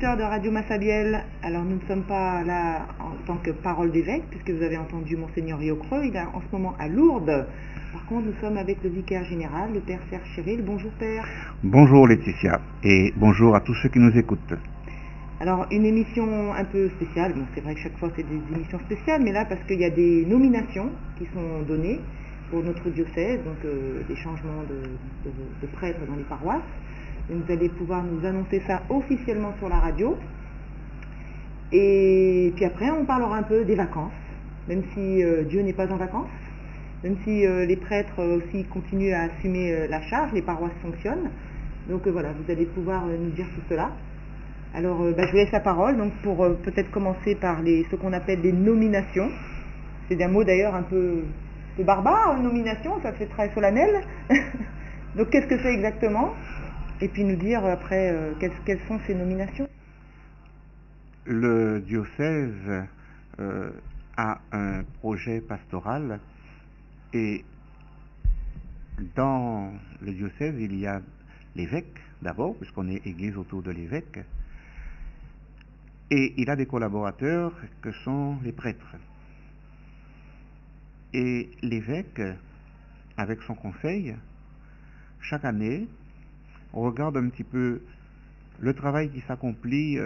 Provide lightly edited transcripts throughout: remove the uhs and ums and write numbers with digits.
auditeurs de Radio Massabielle. Alors nous ne sommes pas là en tant que parole d'évêque, puisque vous avez entendu Monseigneur Riocreux, il est en ce moment à Lourdes. Par contre, nous sommes avec le vicaire général, le Père Serge Chéril. Bonjour Père. Bonjour Laetitia, et bonjour à tous ceux qui nous écoutent. Alors une émission un peu spéciale, bon, c'est vrai que chaque fois c'est des émissions spéciales, mais là parce qu'il y a des nominations qui sont données pour notre diocèse, donc des changements de prêtres dans les paroisses. Donc vous allez pouvoir nous annoncer ça officiellement sur la radio. Et puis après, on parlera un peu des vacances, même si Dieu n'est pas en vacances, même si les prêtres aussi continuent à assumer la charge, les paroisses fonctionnent. Donc voilà, vous allez pouvoir nous dire tout cela. Alors je vous laisse la parole donc pour peut-être commencer par ce qu'on appelle des nominations. C'est un mot d'ailleurs un peu barbare, nomination, ça fait très solennel. Donc qu'est-ce que c'est exactement? Et puis nous dire après quelles sont ces nominations. Le diocèse a un projet pastoral et dans le diocèse il y a l'évêque d'abord, puisqu'on est église autour de l'évêque, et il a des collaborateurs que sont les prêtres. Et l'évêque, avec son conseil, chaque année, on regarde un petit peu le travail qui s'accomplit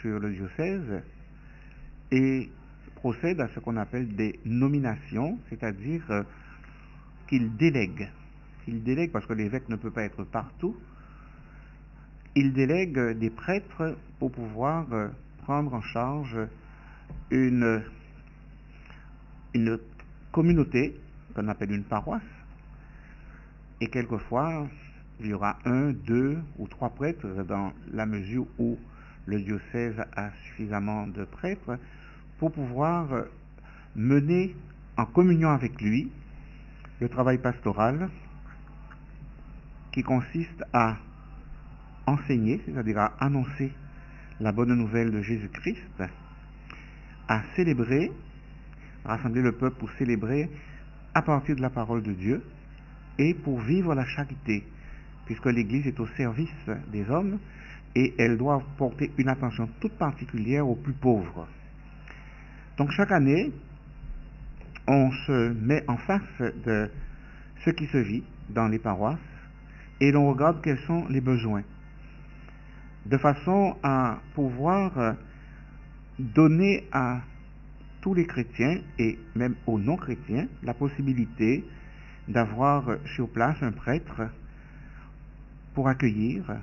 sur le diocèse et procède à ce qu'on appelle des nominations, c'est-à-dire qu'il délègue. Il délègue parce que l'évêque ne peut pas être partout. Il délègue des prêtres pour pouvoir prendre en charge une communauté qu'on appelle une paroisse. Et quelquefois, il y aura 1, 2 ou 3 prêtres dans la mesure où le diocèse a suffisamment de prêtres pour pouvoir mener en communion avec lui le travail pastoral qui consiste à enseigner, c'est-à-dire à annoncer la bonne nouvelle de Jésus-Christ, à célébrer, rassembler le peuple pour célébrer à partir de la parole de Dieu et pour vivre la charité, puisque l'Église est au service des hommes et elle doit porter une attention toute particulière aux plus pauvres. Donc chaque année, on se met en face de ce qui se vit dans les paroisses et l'on regarde quels sont les besoins, de façon à pouvoir donner à tous les chrétiens et même aux non-chrétiens la possibilité d'avoir sur place un prêtre pour accueillir,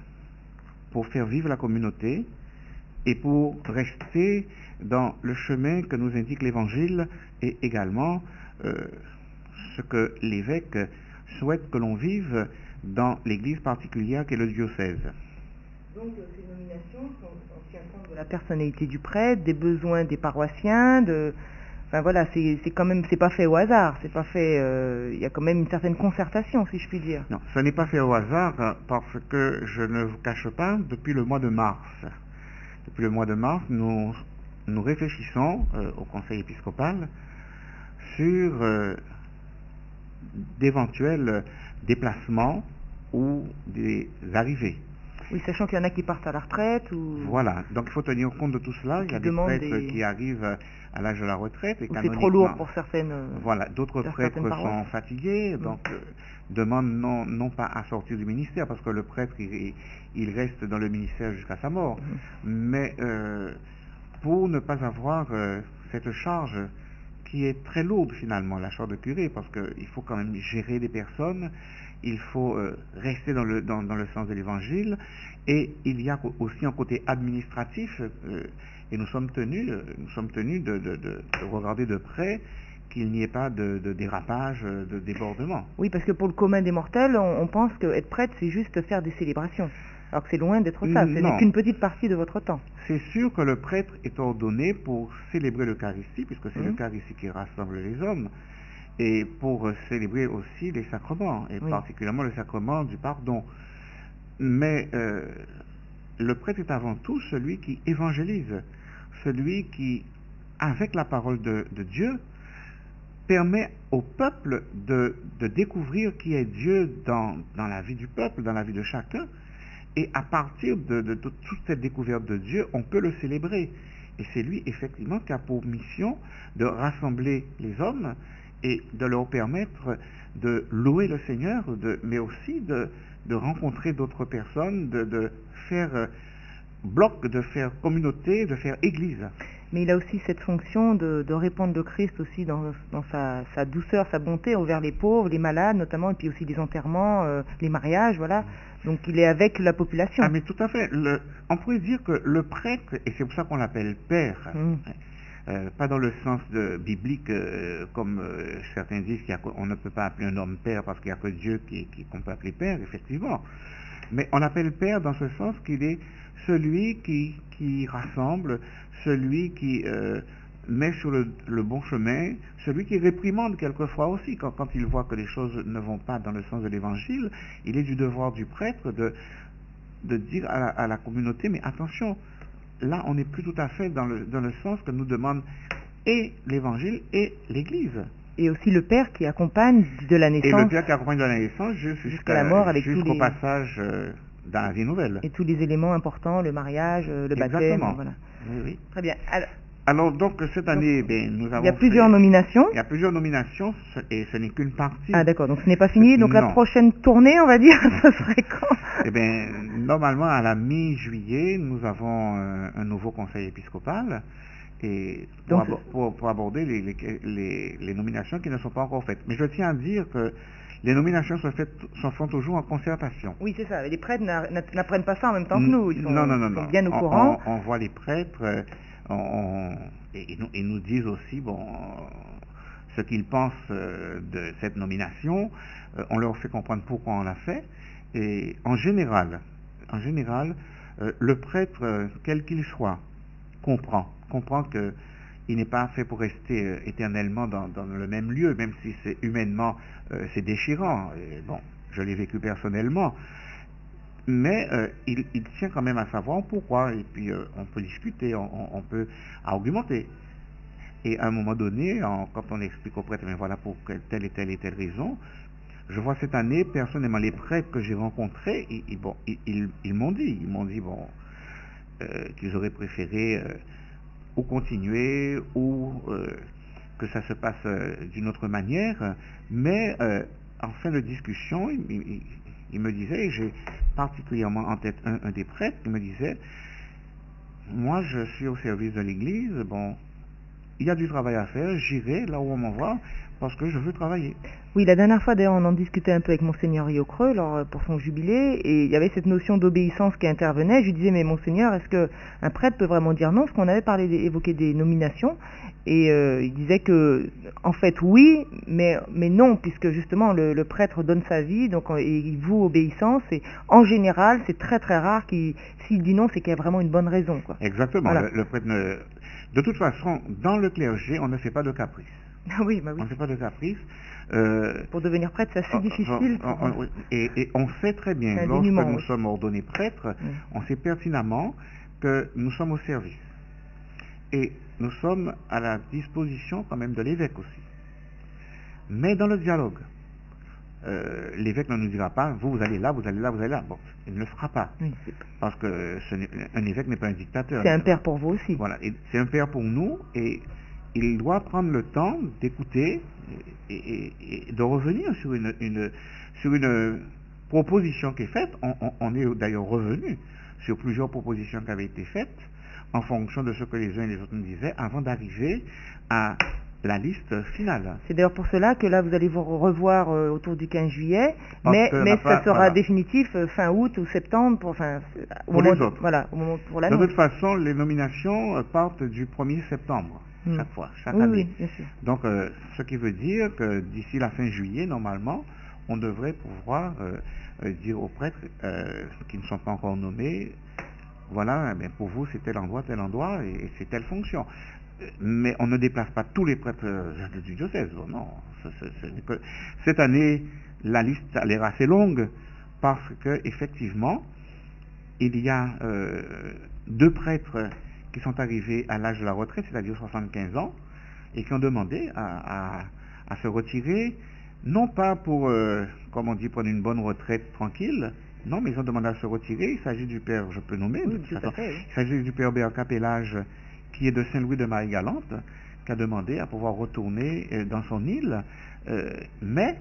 pour faire vivre la communauté et pour rester dans le chemin que nous indique l'Évangile et également ce que l'évêque souhaite que l'on vive dans l'église particulière qu'est le diocèse. Donc ces nominations on tient compte de la personnalité du prêtre, des besoins des paroissiens, enfin voilà, c'est quand même, c'est pas fait au hasard, c'est pas fait, il y a quand même une certaine concertation, si je puis dire. Non, ce n'est pas fait au hasard parce que je ne vous cache pas, depuis le mois de mars, nous réfléchissons au conseil épiscopal sur d'éventuels déplacements ou des arrivées. Oui, sachant qu'il y en a qui partent à la retraite ou... Voilà, donc il faut tenir compte de tout cela. Il y a des prêtres qui arrivent à l'âge de la retraite et c'est trop lourd pour certaines. Voilà, d'autres prêtres sont fatigués, donc demandent non pas à sortir du ministère, parce que le prêtre il reste dans le ministère jusqu'à sa mort, mais pour ne pas avoir cette charge qui est très lourde finalement, la charge de curé, parce qu'il faut quand même gérer des personnes, il faut rester dans le sens de l'évangile, et il y a aussi un côté administratif, et nous sommes tenus de regarder de près qu'il n'y ait pas de dérapage, de débordement. Oui, parce que pour le commun des mortels, on pense qu'être prêtre, c'est juste faire des célébrations. Alors que c'est loin d'être ça, ce n'est qu'une petite partie de votre temps. C'est sûr que le prêtre est ordonné pour célébrer l'Eucharistie, puisque c'est l'Eucharistie qui rassemble les hommes, et pour célébrer aussi les sacrements, et particulièrement le sacrement du pardon. Mais le prêtre est avant tout celui qui évangélise, celui qui, avec la parole de Dieu, permet au peuple de découvrir qui est Dieu dans la vie du peuple, dans la vie de chacun, Et à partir de toute cette découverte de Dieu, on peut le célébrer. Et c'est lui, effectivement, qui a pour mission de rassembler les hommes et de leur permettre de louer le Seigneur, mais aussi de rencontrer d'autres personnes, de faire bloc, de faire communauté, de faire église. Mais il a aussi cette fonction de répandre le Christ aussi dans sa douceur, sa bonté envers les pauvres, les malades notamment, et puis aussi les enterrements, les mariages, voilà. Donc il est avec la population. Ah mais tout à fait. On pourrait dire que le prêtre, et c'est pour ça qu'on l'appelle père, pas dans le sens biblique comme certains disent qu'on ne peut pas appeler un homme père parce qu'il n'y a que Dieu qu'on peut appeler père, effectivement. Mais on l'appelle père dans ce sens qu'il est celui qui rassemble, celui qui met sur le bon chemin, celui qui réprimande quelquefois aussi quand il voit que les choses ne vont pas dans le sens de l'évangile. Il est du devoir du prêtre de dire à la communauté, mais attention, là on n'est plus tout à fait dans le sens que nous demande et l'évangile et l'église. Et aussi le père qui accompagne de la naissance. Et le père qui accompagne de la naissance jusqu'à la mort, avec jusqu'au passage dans la vie nouvelle. Et tous les éléments importants, le mariage, le baptême. Voilà. Oui. Très bien. Alors donc cette année, nous avons. Il y a plusieurs nominations. Il y a plusieurs nominations et ce n'est qu'une partie. Ah d'accord, donc ce n'est pas fini. Donc la prochaine tournée, on va dire, ce serait quand? Eh bien, normalement à la mi-juillet, nous avons un nouveau conseil épiscopal. Et pour aborder les nominations qui ne sont pas encore faites. Mais je tiens à dire que les nominations se font toujours en concertation. Oui, c'est ça. Les prêtres n'apprennent pas ça en même temps que nous. Ils sont, non. Bien au courant. On voit les prêtres et nous disent aussi ce qu'ils pensent de cette nomination. On leur fait comprendre pourquoi on l'a fait. Et en général, le prêtre, quel qu'il soit, comprend qu'il n'est pas fait pour rester éternellement dans le même lieu, même si c'est humainement c'est déchirant. Et bon, je l'ai vécu personnellement, mais il tient quand même à savoir pourquoi, et puis on peut discuter, on peut argumenter. Et à un moment donné, quand on explique aux prêtres, mais voilà pour telle et telle raison, je vois cette année, personnellement, les prêtres que j'ai rencontrés, ils m'ont dit qu'ils auraient préféré ou continuer, ou que ça se passe d'une autre manière, mais en fin de discussion, il me disait, et j'ai particulièrement en tête un des prêtres, qui me disait, moi je suis au service de l'église, bon, il y a du travail à faire, j'irai là où on m'envoie, parce que je veux travailler. Oui, la dernière fois, d'ailleurs, on en discutait un peu avec Monseigneur Riocreux pour son jubilé, et il y avait cette notion d'obéissance qui intervenait. Je lui disais, mais Monseigneur, est-ce qu'un prêtre peut vraiment dire non? Parce qu'on avait évoqué des nominations, et il disait que, en fait, oui, mais non, puisque justement, le prêtre donne sa vie, donc il voue obéissance, et en général, c'est très très rare s'il dit non, c'est qu'il y a vraiment une bonne raison, quoi. Exactement. Voilà. Le prêtre de toute façon, dans le clergé, on ne fait pas de caprice. Ah oui, bah oui. On ne fait pas de caprice. Pour devenir prêtre, c'est assez difficile. Et on sait très bien, lorsque nous sommes ordonnés prêtres, on sait pertinemment que nous sommes au service. Et nous sommes à la disposition quand même de l'évêque aussi. Mais dans le dialogue, l'évêque ne nous dira pas, vous allez là, vous allez là, vous allez là. Bon, il ne le fera pas. Oui, parce que un évêque n'est pas un dictateur. C'est un père pour vous aussi. Voilà, c'est un père pour nous, et il doit prendre le temps d'écouter et de revenir sur une proposition qui est faite. On est d'ailleurs revenu sur plusieurs propositions qui avaient été faites en fonction de ce que les uns et les autres nous disaient avant d'arriver à la liste finale. C'est d'ailleurs pour cela que là vous allez vous revoir autour du 15 juillet, mais ça sera définitif fin août ou septembre pour les autres. Voilà, au moment pour l'annonce. De toute façon, les nominations partent du 1er septembre. Chaque année. Oui, bien sûr. Donc, ce qui veut dire que d'ici la fin juillet, normalement, on devrait pouvoir dire aux prêtres qui ne sont pas encore nommés, voilà, mais pour vous c'est tel endroit, et c'est telle fonction. Mais on ne déplace pas tous les prêtres du diocèse. Non, cette année, la liste a l'air assez longue parce que effectivement, il y a 2 prêtres qui sont arrivés à l'âge de la retraite, c'est-à-dire 75 ans, et qui ont demandé à se retirer, non pas pour, comme on dit, prendre une bonne retraite tranquille, Non, mais ils ont demandé à se retirer. Il s'agit du père, je peux nommer, Oui, de toute tout à façon. fait, oui. Il s'agit du père Berca Pélage, qui est de Saint-Louis de Marie-Galante, qui a demandé à pouvoir retourner dans son île, mais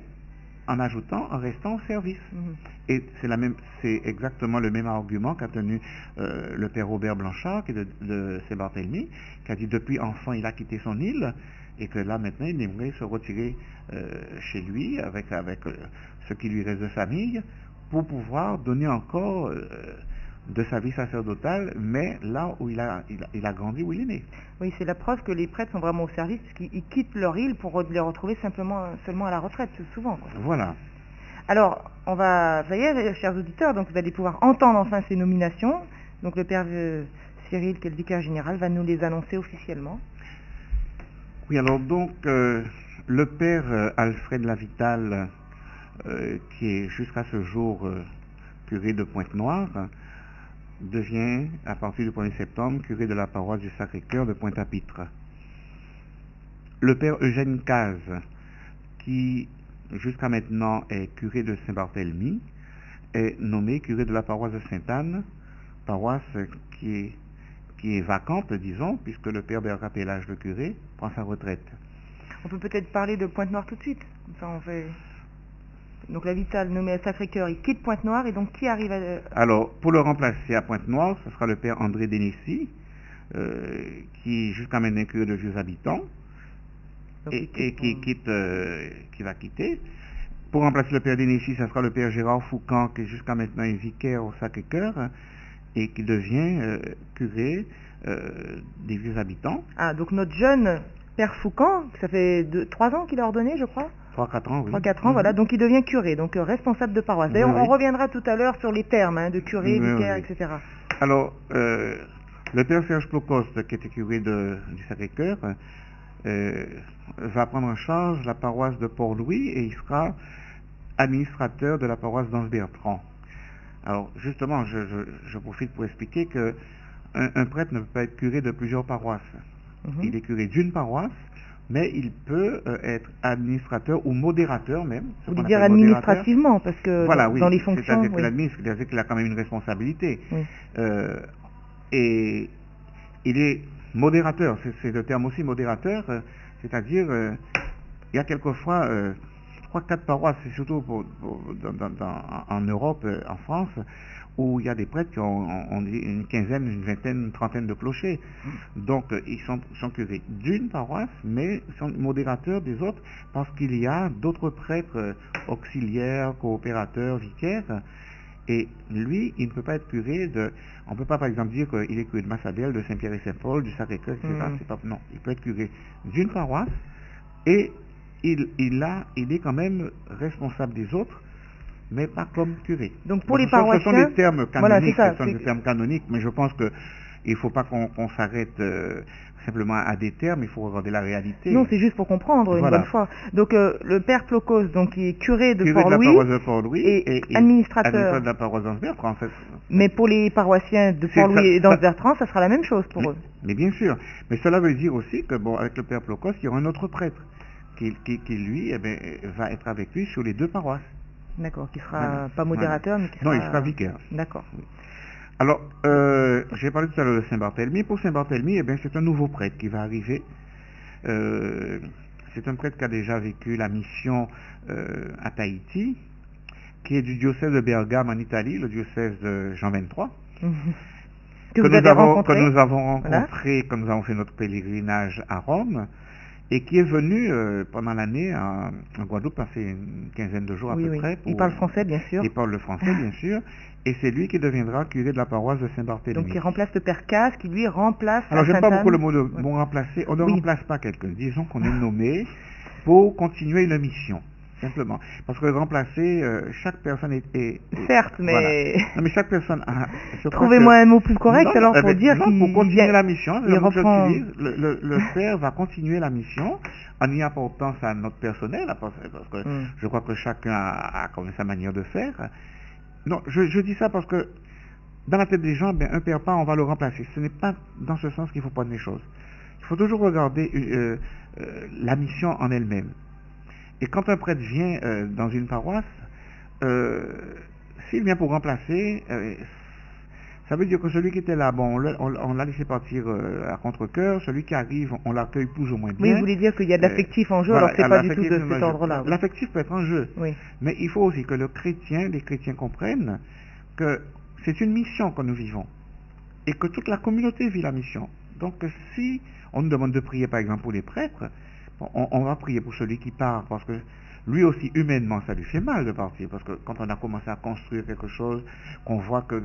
en restant au service. Mhm. Et c'est exactement le même argument qu'a tenu le père Robert Blanchard, qui est de Saint-Barthélemy, qui a dit depuis enfant il a quitté son île, et que là maintenant il aimerait se retirer chez lui avec ce qui lui reste de famille, pour pouvoir donner encore de sa vie sacerdotale, mais là où il a grandi, où il est né. Oui, c'est la preuve que les prêtres sont vraiment au service, puisqu'ils quittent leur île pour les retrouver seulement à la retraite, souvent, quoi. Voilà. Alors, ça y est, chers auditeurs, donc vous allez pouvoir entendre enfin ces nominations. Donc le père Cyril, qui est le vicaire général, va nous les annoncer officiellement. Oui, alors donc, le père Alfred Lavital, qui est jusqu'à ce jour curé de Pointe-Noire, devient, à partir du 1er septembre, curé de la paroisse du Sacré-Cœur de Pointe-à-Pitre. Le père Eugène Caz, qui jusqu'à maintenant est curé de Saint-Barthélemy, est nommé curé de la paroisse de Sainte-Anne, paroisse qui est vacante, disons, puisque le père Berca Pélage, le curé, prend sa retraite. On peut peut-être parler de Pointe-Noire tout de suite. Comme ça, on fait... Donc la Vital nommé à Sacré-Cœur, il quitte Pointe-Noire, et donc qui arrive à... Alors, pour le remplacer à Pointe-Noire, ce sera le père André Dénessy, qui jusqu'à maintenant est curé de Vieux Habitants, et qui va quitter. Pour remplacer le père Dénessy, ce sera le père Gérard Foucan, qui jusqu'à maintenant est vicaire au Sacré-Cœur, et qui devient curé des Vieux Habitants. Ah, donc notre jeune père Foucan, ça fait 3 ans qu'il a ordonné, je crois. 3-4 ans, oui. 3-4 ans, voilà, donc il devient curé, donc responsable de paroisse. D'ailleurs, on reviendra tout à l'heure sur les termes de curé, vicaire, etc. Alors, le père Serge Plocoste, qui était curé du Sacré-Cœur, va prendre en charge la paroisse de Port-Louis, et il sera administrateur de la paroisse d'Anse-Bertrand. Alors, justement, je profite pour expliquer que un prêtre ne peut pas être curé de plusieurs paroisses. Il est curé d'une paroisse, mais il peut être administrateur ou modérateur même. Vous voulez dire administrativement, parce que voilà, dans les fonctions... C'est-à-dire qu'il a quand même une responsabilité. Oui. Et il est modérateur, c'est le terme aussi modérateur, c'est-à-dire il y a quelquefois 3-4 paroisses, c'est surtout en Europe, en France, où il y a des prêtres qui ont une quinzaine, une vingtaine, une trentaine de clochers. Donc ils sont curés d'une paroisse, mais ils sont modérateurs des autres, parce qu'il y a d'autres prêtres auxiliaires, coopérateurs, vicaires, et lui, il ne peut pas être curé on ne peut pas par exemple dire qu'il est curé de Massabel, de Saint-Pierre et Saint-Paul, du Sacré-Cœur, etc. Non, il peut être curé d'une paroisse, et il est quand même responsable des autres, mais pas comme curé. Donc pour les paroissiens... Ce sont des termes canoniques, voilà, des termes canoniques, mais je pense qu'il ne faut pas qu'on s'arrête simplement à des termes, il faut regarder la réalité. Non, c'est juste pour comprendre une bonne fois. Donc le père Plocos, donc qui est curé de Port-Louis, et administrateur de la paroisse d'Anse-Bertrand, en fait. Mais pour les paroissiens de Port-Louis et d'Anse-Bertrand, ça sera la même chose pour eux. Mais bien sûr. Mais cela veut dire aussi que, avec le père Plocos, il y aura un autre prêtre qui lui, va être avec lui sur les 2 paroisses. D'accord, qui sera pas modérateur, mais qui sera... Non, il sera vicaire. D'accord. Oui. Alors, j'ai parlé tout à l'heure de Saint-Barthélemy. Pour Saint-Barthélemy, c'est un nouveau prêtre qui va arriver. C'est un prêtre qui a déjà vécu la mission à Tahiti, qui est du diocèse de Bergame en Italie, le diocèse de Jean XXIII. que nous avons rencontré quand nous avons fait notre pèlerinage à Rome, et qui est venu pendant l'année en Guadeloupe, passer une quinzaine de jours à peu près. Il parle français, bien sûr. Il parle le français, bien sûr, et c'est lui qui deviendra curé de la paroisse de Saint-Barthélemy. Donc il remplace le père Casse, qui lui remplace... Alors j'aime pas beaucoup le mot remplacer, on ne remplace pas quelqu'un, disons qu'on est nommé pour continuer une mission. Simplement. Parce que remplacer, chaque personne est... Certes, mais... Voilà. Non, mais chaque personne a... Trouvez-moi un mot plus correct alors pour dire qu'il... pour continuer la mission, le père va continuer la mission en y apportant sa note personnelle, parce que je crois que chacun a quand même sa manière de faire. Non, je dis ça parce que dans la tête des gens, un père pas, on va le remplacer. Ce n'est pas dans ce sens qu'il faut prendre les choses. Il faut toujours regarder la mission en elle-même. Et quand un prêtre vient dans une paroisse, S'il vient pour remplacer, ça veut dire que celui qui était là, bon, on l'a laissé partir à contre-cœur. Celui qui arrive, on l'accueille plus ou moins bien. Oui, vous voulez dire qu'il y a de l'affectif en jeu, Voilà, alors c'est pas du tout de cet ordre-là. L'affectif peut être en jeu. Oui. Mais il faut aussi que les chrétiens comprennent que c'est une mission que nous vivons et que toute la communauté vit la mission. Donc si on nous demande de prier par exemple pour les prêtres, bon, on va prier pour celui qui part parce que lui aussi humainement ça lui fait mal de partir, parce que quand on a commencé à construire quelque chose, qu'on voit que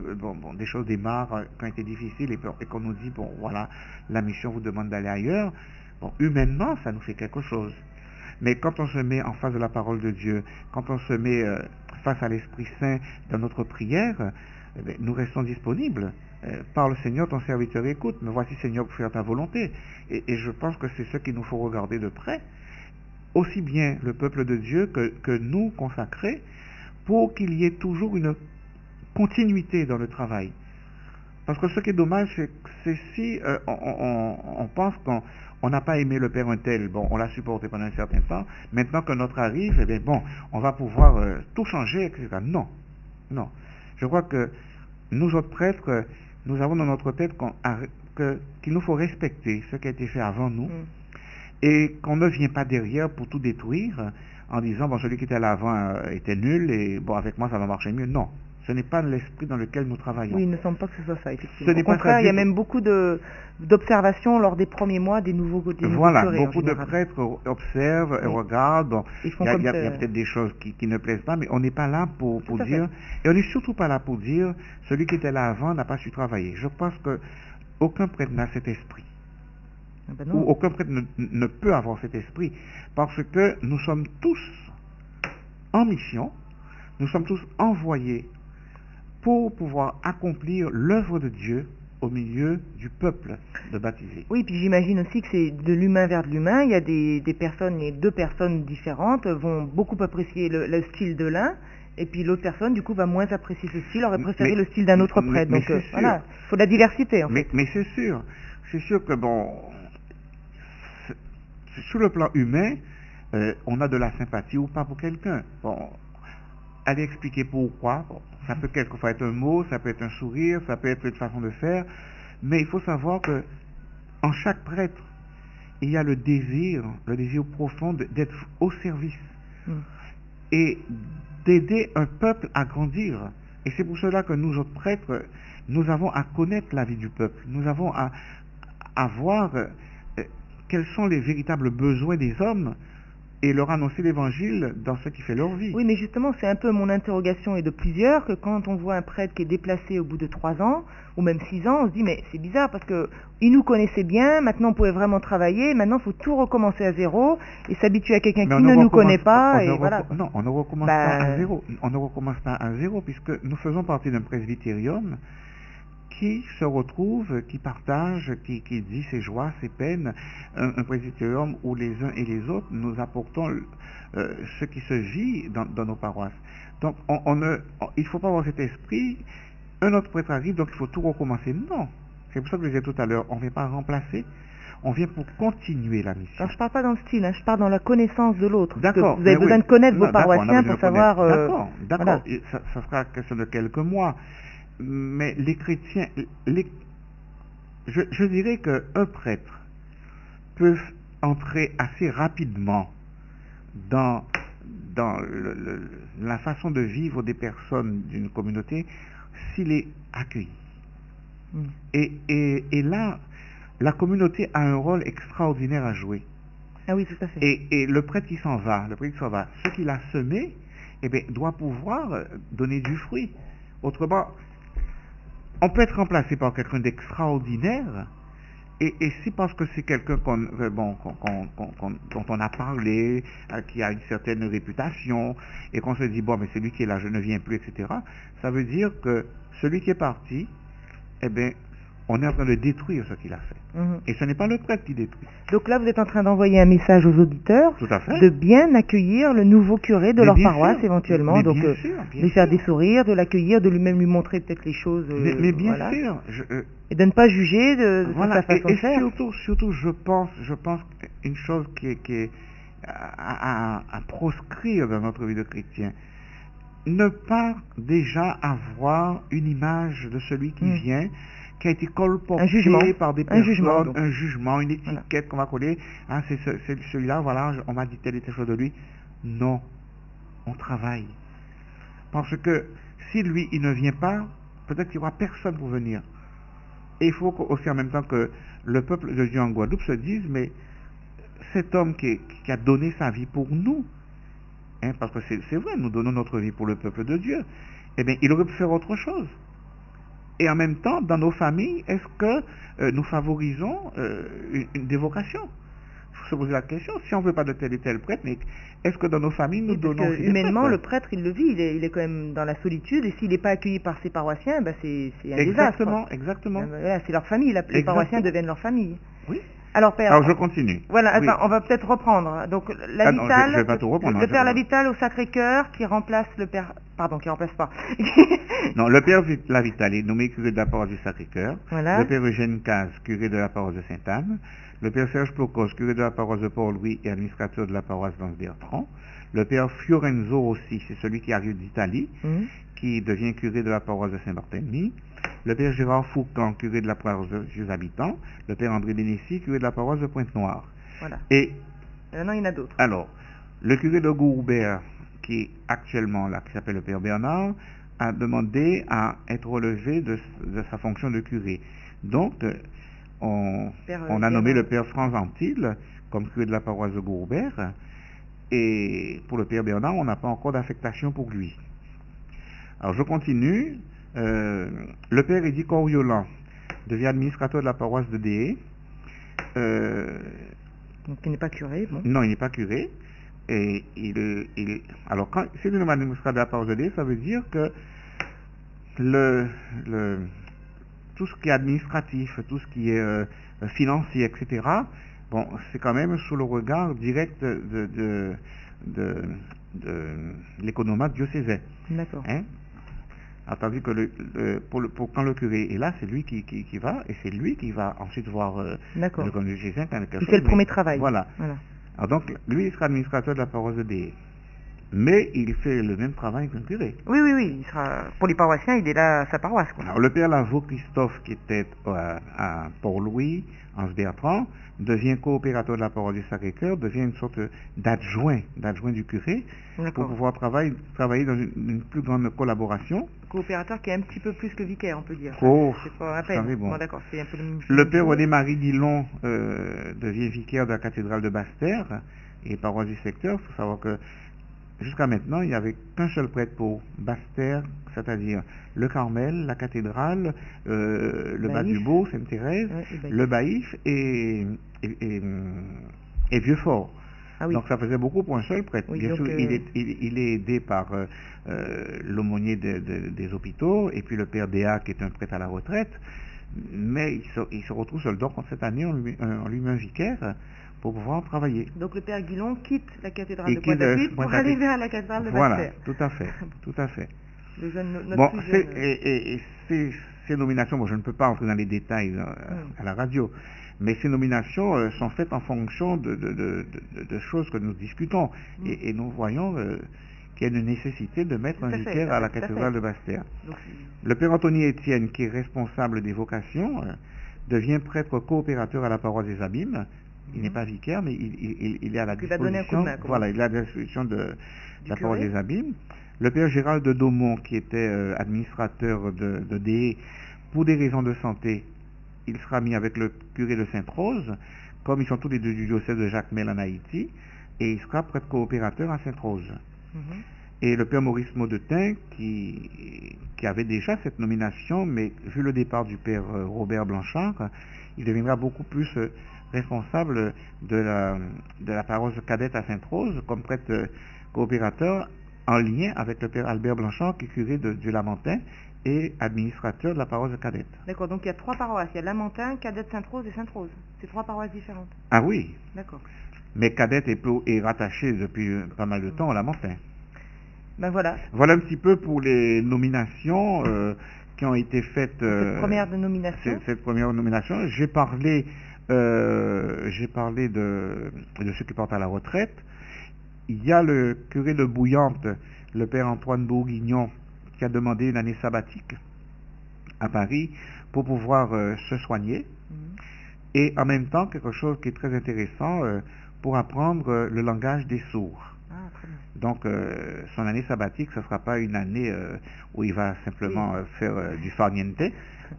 des choses démarrent, qui ont été difficiles et qu'on nous dit bon voilà, la mission vous demande d'aller ailleurs, bon humainement ça nous fait quelque chose. Mais quand on se met en face de la parole de Dieu, quand on se met face à l'Esprit Saint dans notre prière, nous restons disponibles. Parle Seigneur, ton serviteur écoute, me voici Seigneur pour faire ta volonté. Et je pense que c'est ce qu'il nous faut regarder de près, aussi bien le peuple de Dieu que nous consacrés, pour qu'il y ait toujours une continuité dans le travail. Parce que ce qui est dommage, c'est si on pense qu'on n'a pas aimé le Père un tel, bon, on l'a supporté pendant un certain temps, maintenant que notre arrive, eh bien bon, on va pouvoir tout changer, etc. Non, non. Je crois que nous autres prêtres, nous avons dans notre tête qu'il nous faut respecter ce qui a été fait avant nous, et qu'on ne vient pas derrière pour tout détruire en disant bon, celui qui était là avant était nul et bon, avec moi ça va marcher mieux. Non, ce n'est pas l'esprit dans lequel nous travaillons. Oui, il ne semble pas que ce soit ça, effectivement. Au contraire, il y a même beaucoup d'observations lors des premiers mois des nouveaux voilà, curés, beaucoup de prêtres observent et regardent. Bon, il y a peut-être des choses qui ne plaisent pas, mais on n'est pas là pour dire, et on n'est surtout pas là pour dire celui qui était là avant n'a pas su travailler. Je pense que aucun prêtre n'a cet esprit. Ou aucun prêtre ne peut avoir cet esprit, parce que nous sommes tous en mission, nous sommes tous envoyés pour pouvoir accomplir l'œuvre de Dieu au milieu du peuple de baptisés. Oui, puis j'imagine aussi que c'est de l'humain vers de l'humain. Il y a des personnes, et deux personnes différentes vont beaucoup apprécier le style de l'un, et puis l'autre personne, du coup, va moins apprécier ce style, aurait préféré le style d'un autre prêtre. Donc voilà, il faut de la diversité, en fait. Mais c'est sûr que bon, sur le plan humain, on a de la sympathie ou pas pour quelqu'un. Bon, aller expliquer pourquoi, bon, ça peut quelquefois être un mot, ça peut être un sourire, ça peut être une façon de faire, mais il faut savoir que en chaque prêtre, il y a le désir profond d'être au service et d'aider un peuple à grandir. Et c'est pour cela que nous autres prêtres, nous avons à connaître la vie du peuple, nous avons à voir quels sont les véritables besoins des hommes et leur annoncer l'évangile dans ce qui fait leur vie. Oui, mais justement, c'est un peu mon interrogation et de plusieurs, que quand on voit un prêtre qui est déplacé au bout de 3 ans, ou même 6 ans, on se dit, mais c'est bizarre, parce que il nous connaissait bien, maintenant on pouvait vraiment travailler, maintenant il faut tout recommencer à zéro, et s'habituer à quelqu'un qui ne nous connaît pas, et voilà. Non, on ne recommence pas à zéro. On ne recommence pas à zéro, puisque nous faisons partie d'un presbytérium qui se retrouve, qui partage, qui dit ses joies, ses peines, un presbytérium où les uns et les autres nous apportons ce qui se vit dans nos paroisses. Donc il ne faut pas avoir cet esprit, un autre prêtre arrive, donc il faut tout recommencer. Non, c'est pour ça que je disais tout à l'heure, on ne vient pas remplacer, on vient pour continuer la mission. Alors je ne parle pas dans le style, je parle dans la connaissance de l'autre. D'accord. Vous avez besoin de connaître vos paroissiens pour savoir... D'accord, voilà. Ça sera question de quelques mois. Mais les chrétiens, je dirais qu'un prêtre peut entrer assez rapidement dans la façon de vivre des personnes d'une communauté s'il est accueilli. Et là, la communauté a un rôle extraordinaire à jouer. Ah oui, tout à fait. Et le prêtre qui s'en va, ce qu'il a semé, eh bien, doit pouvoir donner du fruit. Autrement, on peut être remplacé par quelqu'un d'extraordinaire, et si parce que c'est quelqu'un dont on a parlé, qui a une certaine réputation, et qu'on se dit, bon, mais c'est lui qui est là, je ne viens plus, etc., ça veut dire que celui qui est parti, eh bien, on est en train de détruire ce qu'il a fait. Et ce n'est pas le prêtre qui détruit. Donc là, vous êtes en train d'envoyer un message aux auditeurs de bien accueillir le nouveau curé de leur paroisse, éventuellement. Donc, de lui faire des sourires, de l'accueillir, de lui-même lui montrer peut-être les choses. Mais bien sûr. Et de ne pas juger de sa façon de faire. Et surtout, je pense une chose qui est à proscrire dans notre vie de chrétien. ne pas déjà avoir une image de celui qui vient, qui a été colporté par des personnes, un jugement, une étiquette qu'on va coller. Ah, c'est celui-là, voilà, on m'a dit telle et telle chose de lui. Non, on travaille. Parce que si lui, il ne vient pas, peut-être qu'il n'y aura personne pour venir. Et il faut aussi en même temps que le peuple de Dieu en Guadeloupe se dise, mais cet homme qui a donné sa vie pour nous, hein, parce que c'est vrai, nous donnons notre vie pour le peuple de Dieu, eh bien, il aurait pu faire autre chose. Et en même temps, dans nos familles, est-ce que nous favorisons une dévocation? Il faut se poser la question, si on ne veut pas de tel et tel prêtre, mais est-ce que dans nos familles, nous donnons... Humainement, le prêtre, il le vit, il est quand même dans la solitude, et s'il n'est pas accueilli par ses paroissiens, ben c'est un désastre. Exactement. C'est leur famille, les paroissiens deviennent leur famille. Oui. Alors, Père... Alors, je continue. Voilà, attends, on va peut-être reprendre. Donc, la Vitale, je vais pas tout reprendre, le Père La Vitale au Sacré-Cœur, qui remplace le Père... Pardon, qui remplace pas. Non, le Père La Vitale est nommé curé de la paroisse du Sacré-Cœur. Voilà. Le Père Eugène Caz, curé de la paroisse de Sainte-Anne. Le Père Serge Plocos, curé de la paroisse de Port-Louis et administrateur de la paroisse d'Anse-Bertrand. Le Père Fiorenzo aussi, c'est celui qui arrive d'Italie, qui devient curé de la paroisse de Saint-Barthélemy. Le Père Gérard Foucan, curé de la paroisse de Dieu habitants. Le Père André Bénécy, curé de la paroisse de Pointe-Noire. Voilà. Et maintenant, il y en a d'autres. Alors, le curé de Gourbert, qui est actuellement là, qui s'appelle le Père Bernard, a demandé à être relevé de sa fonction de curé. Donc, on a nommé le Père Franz Antil comme curé de la paroisse de Gourbert. Et pour le Père Bernard, on n'a pas encore d'affectation pour lui. Alors, je continue. Le Père Eddy Coriolan devient administrateur de la paroisse de Déé. Donc, il n'est pas curé, bon. Non, il n'est pas curé. Et alors, quand c'est le administrateur de la paroisse de Déé, ça veut dire que tout ce qui est administratif, tout ce qui est financier, etc., bon, c'est quand même sous le regard direct de l'économate diocésain. D'accord. Hein? Tandis que quand le curé est là, c'est lui qui va, et c'est lui qui va ensuite voir le conduit diocésain. Il fait le premier travail. Voilà. Alors donc, lui, il sera administrateur de la paroisse de Déé. Mais il fait le même travail qu'un curé. Oui. Il sera, pour les paroissiens, il est là à sa paroisse, quoi. Alors, le Père Lavaux Christophe, qui était à Port-Louis, Anse-Bertrand, devient coopérateur de la paroisse du Sacré-Cœur, devient une sorte d'adjoint du curé, pour pouvoir travailler dans une plus grande collaboration. Coopérateur qui est un petit peu plus que vicaire, on peut dire. C'est pas à peine. Bon, d'accord, c'est un peu le Père René-Marie Dillon devient vicaire de la cathédrale de Basse-Terre et paroisse du secteur. Il faut savoir que jusqu'à maintenant, il n'y avait qu'un seul prêtre pour Basse-Terre, c'est-à-dire le Carmel, la cathédrale, le Bas-du-Beau, Sainte-Thérèse, le Baïf et Vieux-Fort. Ah oui. Donc ça faisait beaucoup pour un seul prêtre. Oui, bien donc, sûr, il est aidé par l'aumônier des hôpitaux et puis le Père Déa qui est un prêtre à la retraite, mais il se retrouve seul. Donc cette année, on lui met un vicaire pour pouvoir travailler. Donc le Père Guilon quitte la cathédrale de Pointe-à-Pitre pour arriver à la cathédrale de Basse-Terre. Voilà, tout à fait. Le jeune, et ces nominations, je ne peux pas entrer dans les détails à la radio, mais ces nominations sont faites en fonction de choses que nous discutons. Et nous voyons qu'il y a une nécessité de mettre un vicaire à la cathédrale de Basse-Terre. Le Père Anthony Étienne, qui est responsable des vocations, devient prêtre coopérateur à la paroisse des Abîmes. Il n'est pas vicaire, mais il est à la disposition. Voilà, il est à la disposition de la paroisse des Abîmes. Le Père Gérald de Daumont, qui était administrateur de Déé, pour des raisons de santé, il sera mis avec le curé de Sainte-Rose, comme ils sont tous les deux du diocèse de Jacmel en Haïti, et il sera prêtre coopérateur à Sainte-Rose. Et le Père Maurice Maudetin, qui avait déjà cette nomination, mais vu le départ du Père Robert Blanchard, il deviendra beaucoup plus responsable de la paroisse cadette à Sainte-Rose, comme prêtre coopérateur en lien avec le Père Albert Blanchard, qui est curé du Lamentin et administrateur de la paroisse cadette. D'accord, donc il y a 3 paroisses. Il y a Lamentin, Cadette Sainte-Rose et Sainte-Rose. C'est 3 paroisses différentes. Ah oui. D'accord. Mais Cadette est rattachée depuis pas mal de temps au Lamentin. Ben voilà. Voilà un petit peu pour les nominations qui ont été faites. Cette première nomination. Cette première nomination. J'ai parlé de ceux qui partent à la retraite. il y a le curé de Bouillante, le père Antoine Bourguignon, qui a demandé une année sabbatique à Paris pour pouvoir se soigner. Et en même temps, quelque chose qui est très intéressant pour apprendre le langage des sourds. Donc, son année sabbatique, ce ne sera pas une année où il va simplement faire du farniente,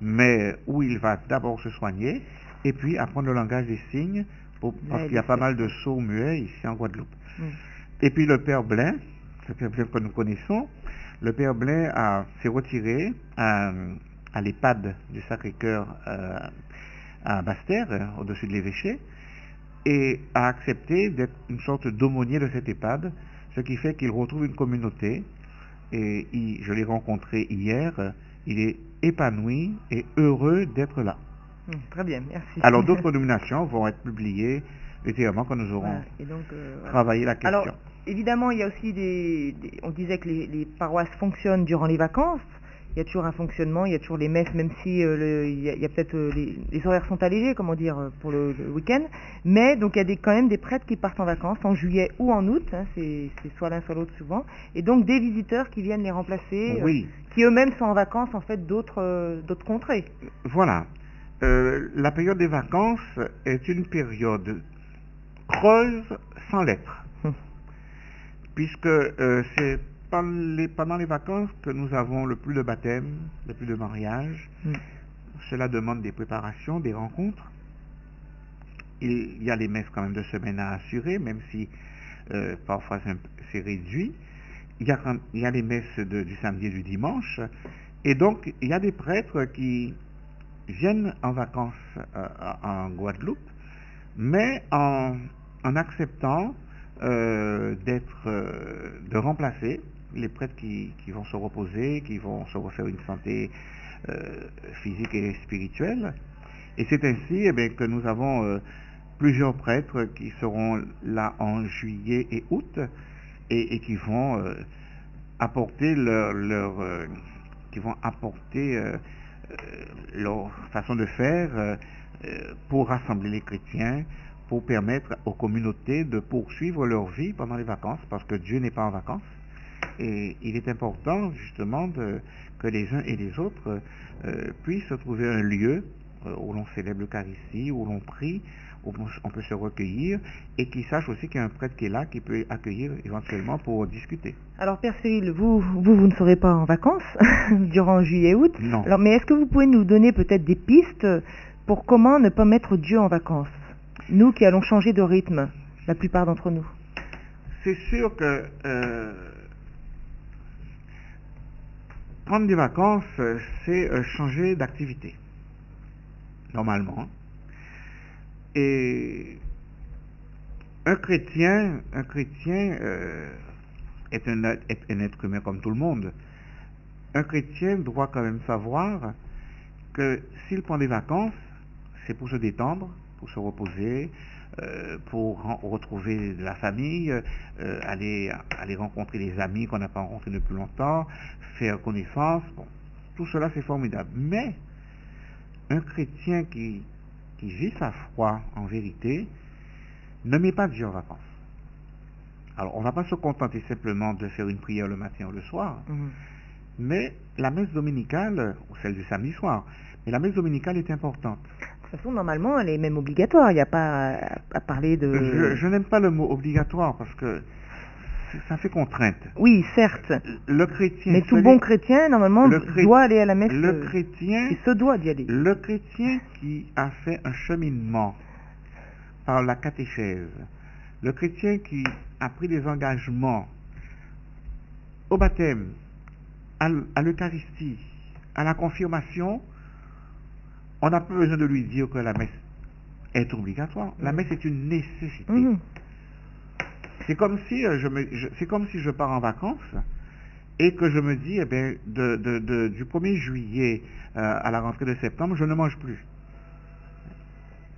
mais où il va d'abord se soigner et puis apprendre le langage des signes, parce qu'il y a pas mal de sourds muets ici en Guadeloupe. Et puis le père Blain, le père Blain que nous connaissons, le père Blain s'est retiré à l'EHPAD du Sacré-Cœur à Basse-Terre, au-dessus de l'évêché, et a accepté d'être une sorte d'aumônier de cette EHPAD, ce qui fait qu'il retrouve une communauté, et je l'ai rencontré hier, il est épanoui et heureux d'être là. Très bien, merci. Alors d'autres nominations vont être publiées ultérieurement quand nous aurons travaillé la question. Alors évidemment, il y a aussi on disait que les paroisses fonctionnent durant les vacances. Il y a toujours un fonctionnement, il y a toujours les messes, même si il y a peut-être les horaires sont allégés, comment dire, pour le week-end. Mais donc il y a quand même des prêtres qui partent en vacances en juillet ou en août, hein, c'est soit l'un soit l'autre souvent. Et donc des visiteurs qui viennent les remplacer, qui eux-mêmes sont en vacances en fait d'autres contrées. Voilà. La période des vacances est une période creuse sans lettres, puisque c'est pendant les vacances que nous avons le plus de baptêmes, le plus de mariages. Cela demande des préparations, des rencontres. Il y a les messes quand même de semaine à assurer, même si parfois c'est réduit. Il y a les messes du samedi et du dimanche. Et donc, il y a des prêtres qui viennent en vacances en Guadeloupe, mais en acceptant de remplacer les prêtres qui vont se reposer, qui vont se refaire une santé physique et spirituelle. Et c'est ainsi que nous avons plusieurs prêtres qui seront là en juillet et août et qui vont apporter leur façon de faire pour rassembler les chrétiens, pour permettre aux communautés de poursuivre leur vie pendant les vacances, parce que Dieu n'est pas en vacances. Et il est important justement que les uns et les autres puissent trouver un lieu où l'on célèbre l'Eucharistie, où l'on prie, où on peut se recueillir, et qu'ils sachent aussi qu'il y a un prêtre qui est là, qui peut accueillir éventuellement pour discuter. Alors Père Cyril, vous ne serez pas en vacances durant juillet-août. Non. Alors, mais est-ce que vous pouvez nous donner peut-être des pistes pour comment ne pas mettre Dieu en vacances? Nous qui allons changer de rythme, la plupart d'entre nous. C'est sûr que prendre des vacances, c'est changer d'activité, normalement. Et un chrétien est un être humain comme tout le monde. Un chrétien doit quand même savoir que s'il prend des vacances, c'est pour se détendre, pour se reposer, pour retrouver de la famille, aller rencontrer des amis qu'on n'a pas rencontrés depuis longtemps, faire connaissance. Bon, tout cela c'est formidable. Mais un chrétien qui vit sa foi en vérité ne met pas Dieu en vacances. Alors on ne va pas se contenter simplement de faire une prière le matin ou le soir, mais la messe dominicale, ou celle du samedi soir, mais la messe dominicale est importante. De toute façon, normalement, elle est même obligatoire. Il n'y a pas à parler de... Je n'aime pas le mot obligatoire parce que ça fait contrainte. Oui, certes. Le chrétien... Mais tout bon chrétien, normalement, doit aller à la messe. Le chrétien... Il se doit d'y aller. Le chrétien qui a fait un cheminement par la catéchèse, le chrétien qui a pris des engagements au baptême, à l'Eucharistie, à la confirmation, on n'a pas besoin de lui dire que la messe est obligatoire. La messe est une nécessité. C'est comme si je pars en vacances et que je me dis, du 1er juillet à la rentrée de septembre, je ne mange plus.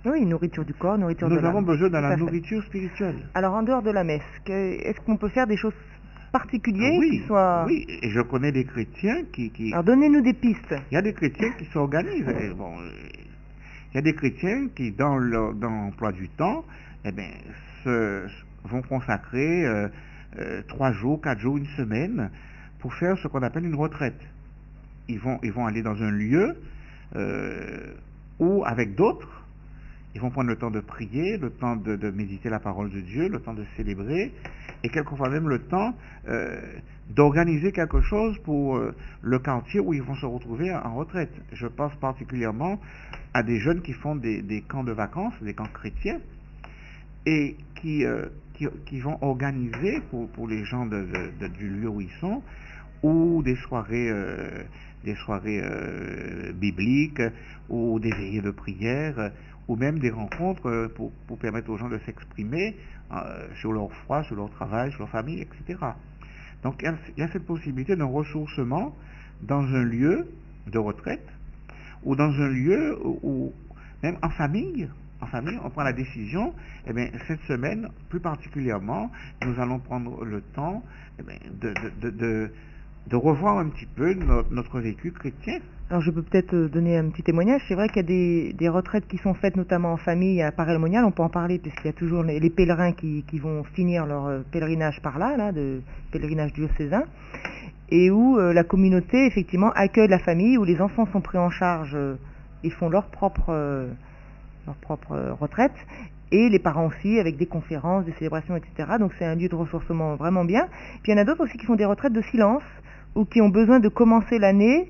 Oui, nourriture du corps, nourriture de l'âme. Nous avons besoin de la nourriture spirituelle. Alors, en dehors de la messe, est-ce qu'on peut faire des choses particulières qui soient... Oui, et je connais des chrétiens qui... Alors, donnez-nous des pistes. Il y a des chrétiens qui s'organisent. Bon, il y a des chrétiens qui, dans l'emploi du temps, vont consacrer 3 jours, 4 jours, une semaine pour faire ce qu'on appelle une retraite. Ils vont aller dans un lieu où, avec d'autres, ils vont prendre le temps de prier, le temps de méditer la parole de Dieu, le temps de célébrer, et quelquefois même le temps d'organiser quelque chose pour le quartier où ils vont se retrouver en retraite. Je pense particulièrement à des jeunes qui font des camps de vacances, des camps chrétiens, et qui vont organiser pour les gens du lieu où ils sont, ou des soirées bibliques, ou des veillées de prière, ou même des rencontres pour permettre aux gens de s'exprimer sur leur foi, sur leur travail, sur leur famille, etc. Donc il y a cette possibilité d'un ressourcement dans un lieu de retraite, ou dans un lieu où même en famille, on prend la décision, eh bien, cette semaine, plus particulièrement, nous allons prendre le temps de revoir un petit peu notre vécu chrétien. Alors je peux peut-être donner un petit témoignage. C'est vrai qu'il y a des retraites qui sont faites notamment en famille à Paray-le-Monial. On peut en parler puisqu'il y a toujours les pèlerins qui vont finir leur pèlerinage par là, de pèlerinage diocésain, et où la communauté effectivement accueille la famille, où les enfants sont pris en charge et font leur propre retraite, et les parents aussi, avec des conférences, des célébrations, etc. Donc c'est un lieu de ressourcement vraiment bien. Puis il y en a d'autres aussi qui font des retraites de silence, ou qui ont besoin de commencer l'année,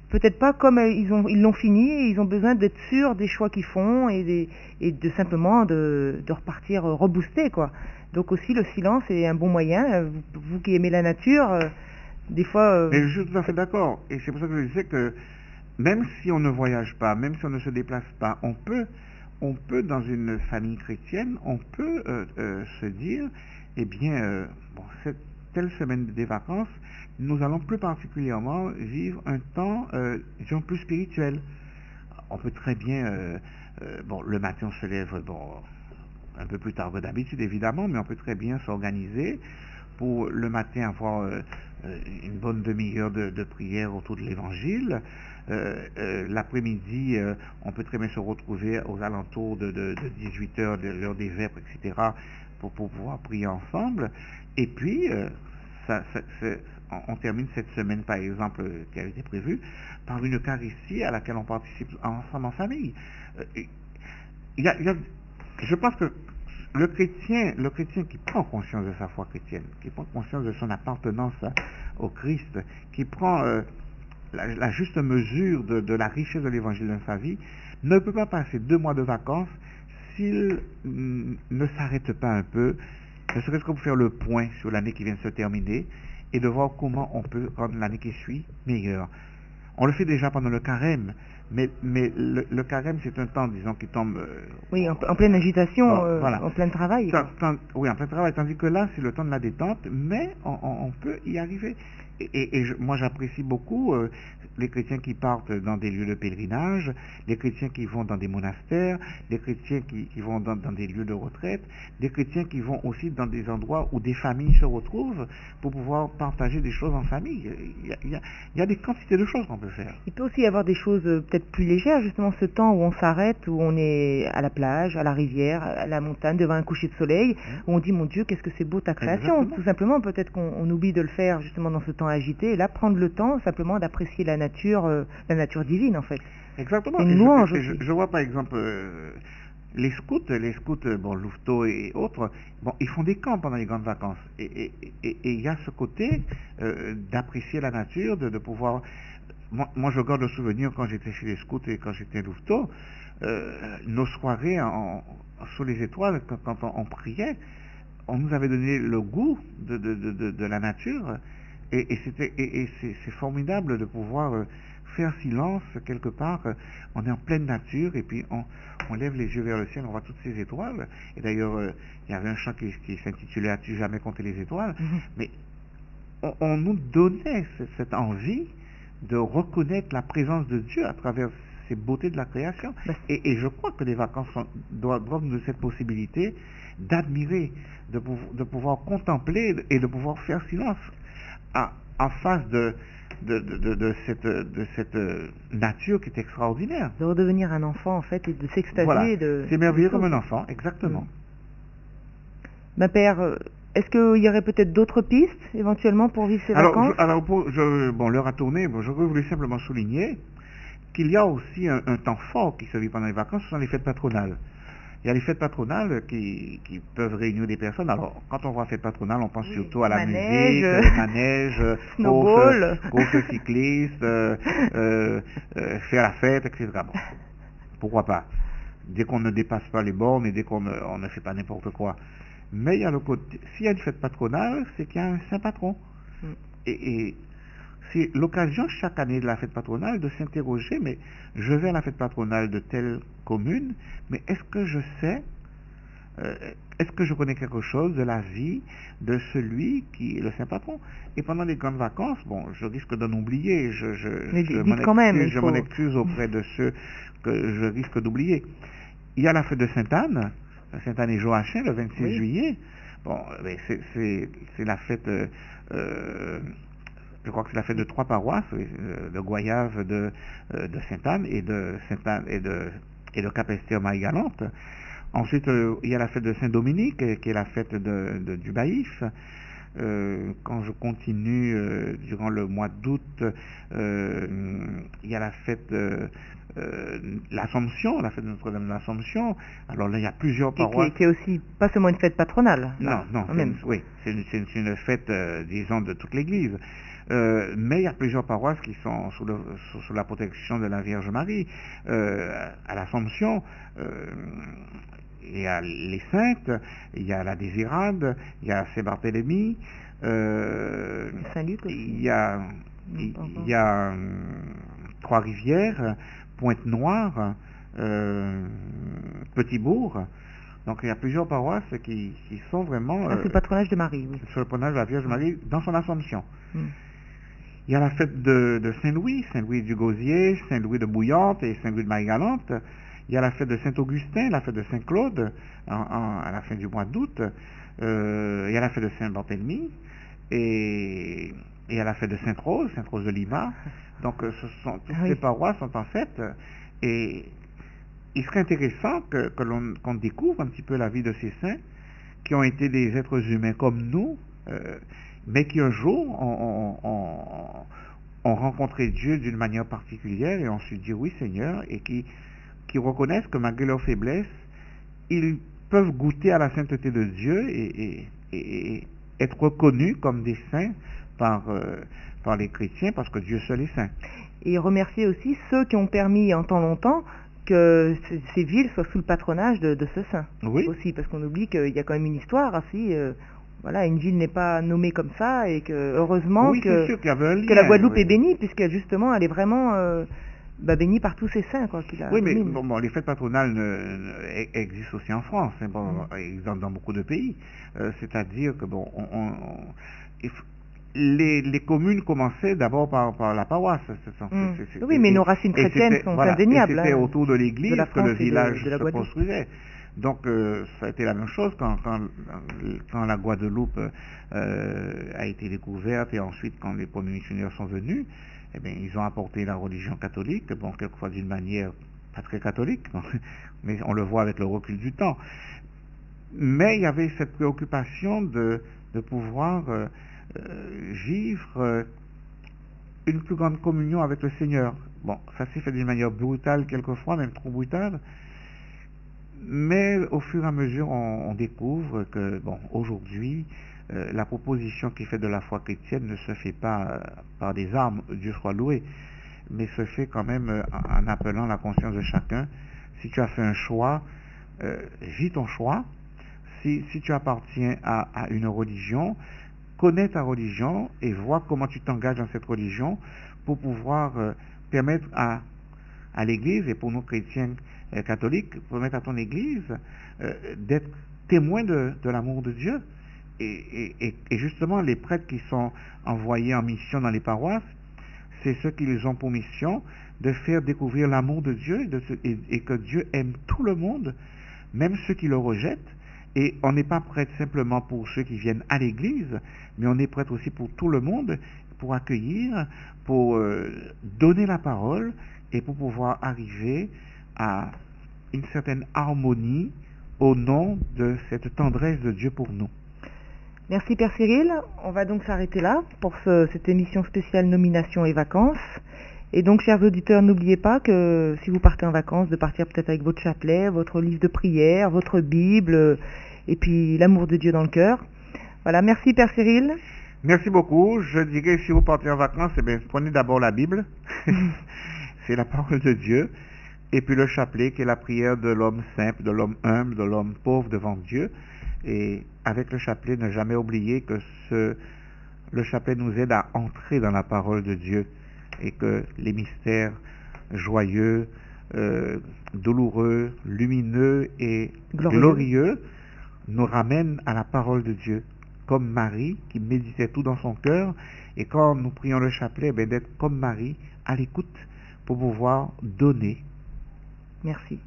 peut-être pas comme ils l'ont fini, et ils ont besoin d'être sûrs des choix qu'ils font, et de simplement de repartir reboostés, quoi. Donc aussi le silence est un bon moyen. Vous qui aimez la nature, des fois... Mais je suis tout à fait d'accord, et c'est pour ça que je disais que même si on ne voyage pas, même si on ne se déplace pas, on peut dans une famille chrétienne, on peut se dire, eh bien, cette telle semaine des vacances, nous allons plus particulièrement vivre un temps, disons, plus spirituel. On peut très bien, le matin on se lève, un peu plus tard que d'habitude évidemment, mais on peut très bien s'organiser pour le matin avoir une bonne demi-heure de prière autour de l'évangile. L'après-midi, on peut très bien se retrouver aux alentours de 18h, de l'heure des vêpres, etc., pour pouvoir prier ensemble. Et puis, on termine cette semaine, par exemple, qui avait été prévue, par une Eucharistie à laquelle on participe ensemble en famille. Je pense que le chrétien qui prend conscience de sa foi chrétienne, qui prend conscience de son appartenance au Christ, qui prend la juste mesure de la richesse de l'évangile dans sa vie, ne peut pas passer 2 mois de vacances s'il ne s'arrête pas un peu, ne serait-ce que pour faire le point sur l'année qui vient de se terminer et de voir comment on peut rendre l'année qui suit meilleure. On le fait déjà pendant le carême, mais le carême, c'est un temps, disons, qui tombe... oui, en pleine agitation, voilà. En plein travail. Oui, en plein travail, tandis que là, c'est le temps de la détente, mais on peut y arriver. Moi, j'apprécie beaucoup les chrétiens qui partent dans des lieux de pèlerinage, les chrétiens qui vont dans des monastères, les chrétiens qui vont dans des lieux de retraite, des chrétiens qui vont aussi dans des endroits où des familles se retrouvent pour pouvoir partager des choses en famille. Il y a des quantités de choses qu'on peut faire. Il peut aussi y avoir des choses peut-être plus légères, justement ce temps où on s'arrête, où on est à la plage, à la rivière, à la montagne, devant un coucher de soleil, où on dit, mon Dieu, qu'est-ce que c'est beau ta création. Exactement. Tout simplement, peut-être qu'on oublie de le faire justement dans ce temps agité, et là prendre le temps simplement d'apprécier la nature divine en fait. Exactement. C'est une louange. Je vois par exemple les scouts, Louveteaux et autres, ils font des camps pendant les grandes vacances. Et il y a ce côté d'apprécier la nature, de pouvoir... Moi, je garde le souvenir quand j'étais chez les scouts et quand j'étais à Louveteaux, nos soirées sous les étoiles, quand on priait, on nous avait donné le goût de la nature. Et c'est formidable de pouvoir faire silence quelque part. On est en pleine nature et puis on lève les yeux vers le ciel, on voit toutes ces étoiles. Et d'ailleurs, il y avait un chant qui s'intitulait As-tu jamais compté les étoiles? Mais on nous donnait cette envie de reconnaître la présence de Dieu à travers ces beautés de la création. Et je crois que les vacances doivent nous donner cette possibilité d'admirer, de pouvoir contempler et de pouvoir faire silence en face de cette nature qui est extraordinaire. De redevenir un enfant en fait et de s'extasier. Voilà. C'est merveilleux comme un enfant, exactement. Père, est-ce qu'il y aurait peut-être d'autres pistes éventuellement pour vivre ces vacances? Bon, l'heure a tourné, j'aurais voulu simplement souligner qu'il y a aussi un temps fort qui se vit pendant les vacances, ce sont les fêtes patronales. Il y a les fêtes patronales qui peuvent réunir des personnes. Alors, quand on voit fêtes patronales, on pense surtout à la manège, musique, manège, snowball. course cycliste, faire la fête, etc. Bon, pourquoi pas? Dès qu'on ne dépasse pas les bornes et dès qu'on ne fait pas n'importe quoi. Mais il y a le côté, s'il y a une fête patronale, c'est qu'il y a un saint patron. Et c'est l'occasion chaque année de la fête patronale de s'interroger, mais je vais à la fête patronale de telle commune, mais est-ce que je sais, est-ce que je connais quelque chose de la vie de celui qui est le saint patron? Et pendant les grandes vacances, bon, je risque d'en oublier, je m'en excuse auprès de ceux que je risque d'oublier. Il y a la fête de Sainte-Anne, Sainte-Anne et Joachim, le 26 juillet. Bon, c'est la fête... je crois que c'est la fête de 3 paroisses, de Goyave, de Sainte-Anne et de Cap-Esther-Marie-Galante. Ensuite, il y a la fête de Saint-Dominique, qui est la fête du Baïf. Quand je continue durant le mois d'août, il y a la fête l'Assomption, la fête de Notre-Dame de l'Assomption. Alors là, il y a plusieurs paroisses. Qui est aussi pas seulement une fête patronale. Non, c'est une fête, disons, de toute l'Église. Mais il y a plusieurs paroisses qui sont sous la protection de la Vierge Marie. À l'Assomption, il y a les Saintes, il y a la Désirade, il y a Saint-Barthélemy, Saint-Luc aussi. Il y a Trois-Rivières, Pointe-Noire, Petit-Bourg. Donc il y a plusieurs paroisses qui sont vraiment... c'est le patronage de Marie, oui. Sur le patronage de la Vierge Marie dans son Assomption. Il y a la fête de Saint-Louis, Saint-Louis du Gosier, Saint-Louis de Bouillante et Saint-Louis de Marie-Galante. Il y a la fête de Saint-Augustin, la fête de Saint-Claude à la fin du mois d'août. Il y a la fête de Saint-Barthélemy et il y a la fête de Sainte-Rose, Sainte-Rose de Lima. Donc toutes ces paroisses sont en fête et il serait intéressant qu'on découvre un petit peu la vie de ces saints qui ont été des êtres humains comme nous, mais qui un jour ont rencontré Dieu d'une manière particulière et ont su dire oui Seigneur, et qui reconnaissent que malgré leur faiblesse, ils peuvent goûter à la sainteté de Dieu et être reconnus comme des saints par les chrétiens, parce que Dieu seul est saint. Et remercier aussi ceux qui ont permis en temps longtemps que ces villes soient sous le patronage de ce saint. Oui. Aussi, parce qu'on oublie qu'il y a quand même une histoire aussi. Voilà, une ville n'est pas nommée comme ça, et que heureusement que la Guadeloupe est bénie, puisque justement elle est vraiment bénie par tous ces saints. Oui, mais les fêtes patronales existent aussi en France, dans beaucoup de pays. C'est-à-dire que les communes commençaient d'abord par la paroisse. Oui, mais nos racines chrétiennes sont indéniables. C'était autour de l'église que le village se construisait. Donc ça a été la même chose quand la Guadeloupe a été découverte, et ensuite quand les premiers missionnaires sont venus, eh bien, ils ont apporté la religion catholique, quelquefois d'une manière pas très catholique, mais on le voit avec le recul du temps. Mais il y avait cette préoccupation de pouvoir vivre une plus grande communion avec le Seigneur. Bon, ça s'est fait d'une manière brutale quelquefois, même trop brutale, mais au fur et à mesure on découvre que aujourd'hui la proposition qui fait de la foi chrétienne ne se fait pas par des armes, Dieu soit loué, mais se fait quand même en appelant la conscience de chacun. Si tu as fait un choix, vis ton choix. Si tu appartiens à une religion, connais ta religion et vois comment tu t'engages dans cette religion pour pouvoir permettre à l'Église, et pour nous chrétiens catholiques, permettre à ton Église d'être témoin de l'amour de Dieu. Et justement, les prêtres qui sont envoyés en mission dans les paroisses, c'est ceux qui les ont pour mission de faire découvrir l'amour de Dieu et que Dieu aime tout le monde, même ceux qui le rejettent. Et on n'est pas prêtre simplement pour ceux qui viennent à l'église, mais on est prêtre aussi pour tout le monde, pour accueillir, pour donner la parole et pour pouvoir arriver à une certaine harmonie au nom de cette tendresse de Dieu pour nous. Merci Père Cyril. On va donc s'arrêter là pour cette émission spéciale nomination et vacances. Et donc, chers auditeurs, n'oubliez pas que si vous partez en vacances, de partir peut-être avec votre chapelet, votre livre de prière, votre Bible, et puis l'amour de Dieu dans le cœur. Voilà, merci Père Cyril. Merci beaucoup. Je dirais, si vous partez en vacances, eh bien, prenez d'abord la Bible. C'est la parole de Dieu. Et puis le chapelet, qui est la prière de l'homme simple, de l'homme humble, de l'homme pauvre devant Dieu. Et avec le chapelet, ne jamais oublier que le chapelet nous aide à entrer dans la parole de Dieu et que les mystères joyeux, douloureux, lumineux et glorieux nous ramènent à la parole de Dieu. Comme Marie qui méditait tout dans son cœur, et quand nous prions le chapelet, ben, d'être comme Marie, à l'écoute pour pouvoir donner. Merci.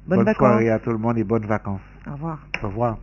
Bonne soirée à tout le monde et bonnes vacances. Au revoir. Au revoir.